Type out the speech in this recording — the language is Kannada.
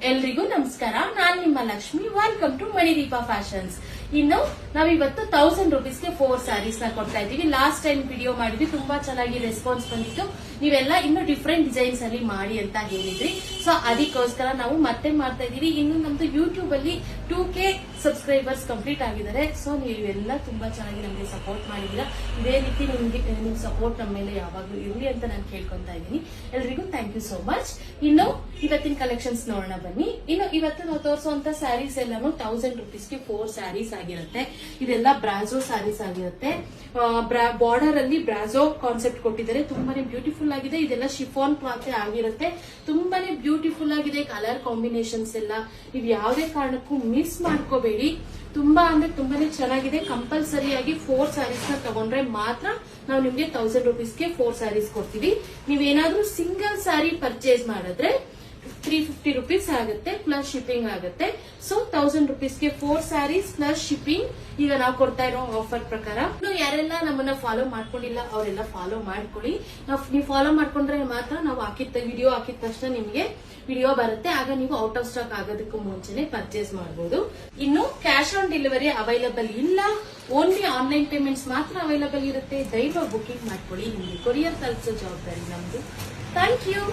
ಎಲ್ರಿಗೂ ನಮಸ್ಕಾರ. ನಾನ್ ನಿಮ್ಮ Lakshmi. Welcome to Manideepa fashions. ಇನ್ನು ನಾವಿವತ್ತು 1000 ರೂಪೀಸ್ಗೆ 4 ಸ್ಯಾರೀಸ್ ನ ಕೊಡ್ತಾ ಇದೀವಿ. ಲಾಸ್ಟ್ ಟೈಮ್ ವಿಡಿಯೋ ಮಾಡಿದ್ವಿ, ತುಂಬಾ ಚೆನ್ನಾಗಿ ರೆಸ್ಪಾನ್ಸ್ ಬಂದಿತ್ತು. ನೀವೆಲ್ಲ ಇನ್ನು ಡಿಫ್ರೆಂಟ್ ಡಿಸೈನ್ಸ್ ಅಲ್ಲಿ ಮಾಡಿ ಅಂತ ಹೇಳಿದ್ರಿ. ಸೊ ಅದಕ್ಕೋಸ್ಕರ ನಾವು ಮತ್ತೆ ಮಾಡ್ತಾ ಇದೀವಿ. ಇನ್ನು ನಮ್ದು ಯೂಟ್ಯೂಬ್ ಅಲ್ಲಿ 2K ಸಬ್ಸ್ಕ್ರೈಬರ್ಸ್ ಕಂಪ್ಲೀಟ್ ಆಗಿದ್ದಾರೆ. ಸೊ ನೀವೆಲ್ಲ ತುಂಬಾ ಚೆನ್ನಾಗಿ ನಮಗೆ ಸಪೋರ್ಟ್ ಮಾಡಿದೀರಾ. ಇದೇ ರೀತಿ ನಿಮ್ ಸಪೋರ್ಟ್ ನಮ್ಮ ಮೇಲೆ ಯಾವಾಗ್ಲೂ ಇರಲಿ ಅಂತ ನಾನು ಕೇಳ್ಕೊಂತಾ ಇದ್ದೀನಿ. ಎಲ್ರಿಗೂ ಥ್ಯಾಂಕ್ ಯು ಸೋ ಮಚ್. ಇನ್ನು ಇವತ್ತಿನ ಕಲೆಕ್ಷನ್ಸ್ ನೋಡೋಣ ಬನ್ನಿ. ಇನ್ನು ಇವತ್ತು ನಾವು ತೋರಿಸುವಂತ ಸ್ಯಾರೀಸ್ ಎಲ್ಲಾನು 1000 ರೂಪೀಸ್ಗೆ 4 ಸ್ಯಾರೀಸ್ ಆಗಿರುತ್ತೆ. ಇದೆಲ್ಲ ಬ್ರಾಜೋ ಸ್ಯಾರೀಸ್ ಆಗಿರುತ್ತೆ. ಬಾರ್ಡರ್ ಅಲ್ಲಿ ಬ್ರಾಜೋ ಕಾನ್ಸೆಪ್ಟ್ ಕೊಟ್ಟಿದ್ದಾರೆ. ತುಂಬಾನೇ ಬ್ಯೂಟಿಫುಲ್ ಆಗಿದೆ. ಇದೆಲ್ಲ ಶಿಫಾನ್ ಕ್ಲಾತ್ ಆಗಿರುತ್ತೆ. ತುಂಬಾನೇ ಬ್ಯೂಟಿಫುಲ್ ಆಗಿದೆ. ಕಲರ್ ಕಾಂಬಿನೇಷನ್ಸ್ ಎಲ್ಲ ನೀವು ಯಾವುದೇ ಕಾರಣಕ್ಕೂ ಮಿಸ್ ಮಾಡ್ಕೋಬೇಡಿ. ತುಂಬಾ ಅಂದ್ರೆ ತುಂಬಾನೇ ಚೆನ್ನಾಗಿದೆ. ಕಂಪಲ್ಸರಿಯಾಗಿ 4 ಸ್ಯಾರೀಸ್ ನ ತಗೊಂಡ್ರೆ ಮಾತ್ರ ನಾವು ನಿಮ್ಗೆ 1000 ರೂಪೀಸ್ಗೆ 4 ಸ್ಯಾರೀಸ್ ಕೊಡ್ತೀವಿ. ನೀವೇನಾದ್ರೂ ಸಿಂಗಲ್ ಸ್ಯಾರಿ ಪರ್ಚೇಸ್ ಮಾಡಿದ್ರೆ 350 ರೂಪೀಸ್ ಆಗುತ್ತೆ, ಪ್ಲಸ್ ಶಿಪ್ಪಿಂಗ್ ಆಗುತ್ತೆ. ಸೊ 1000 ರೂಪೀಸ್ಗೆ 4 ಸ್ಯಾರೀಸ್ ಪ್ಲಸ್ ಶಿಪ್ಪಿಂಗ್ ಈಗ ನಾವು ಕೊಡ್ತಾ ಇರೋ ಆಫರ್ ಪ್ರಕಾರ. ಯಾರೆಲ್ಲ ನಮ್ಮನ್ನ ಫಾಲೋ ಮಾಡ್ಕೊಂಡಿಲ್ಲ ಅವರೆಲ್ಲ ಫಾಲೋ ಮಾಡ್ಕೊಳ್ಳಿ. ನೀವು ಫಾಲೋ ಮಾಡ್ಕೊಂಡ್ರೆ ಮಾತ್ರ ನಾವು ವಿಡಿಯೋ ಹಾಕಿದ ತಕ್ಷಣ ನಿಮ್ಗೆ ವಿಡಿಯೋ ಬರುತ್ತೆ. ಆಗ ನೀವು ಔಟ್ ಆಫ್ ಸ್ಟಾಕ್ ಆಗೋದಕ್ಕೂ ಮುಂಚೆನೆ ಪರ್ಚೇಸ್ ಮಾಡಬಹುದು. ಇನ್ನು ಕ್ಯಾಶ್ ಆನ್ ಡೆಲಿವರಿ ಅವೈಲಬಲ್ ಇಲ್ಲ. ಓನ್ಲಿ ಆನ್ಲೈನ್ ಪೇಮೆಂಟ್ಸ್ ಮಾತ್ರ ಅವೈಲಬಲ್ ಇರುತ್ತೆ. ದಯವಿಟ್ಟು ಬುಕಿಂಗ್ ಮಾಡ್ಕೊಳ್ಳಿ. ನಿಮ್ಗೆ ಕೊರಿಯರ್ ತಲುಪಿಸೋ ಜವಾಬ್ದಾರಿ ನಮ್ದು. Thank you.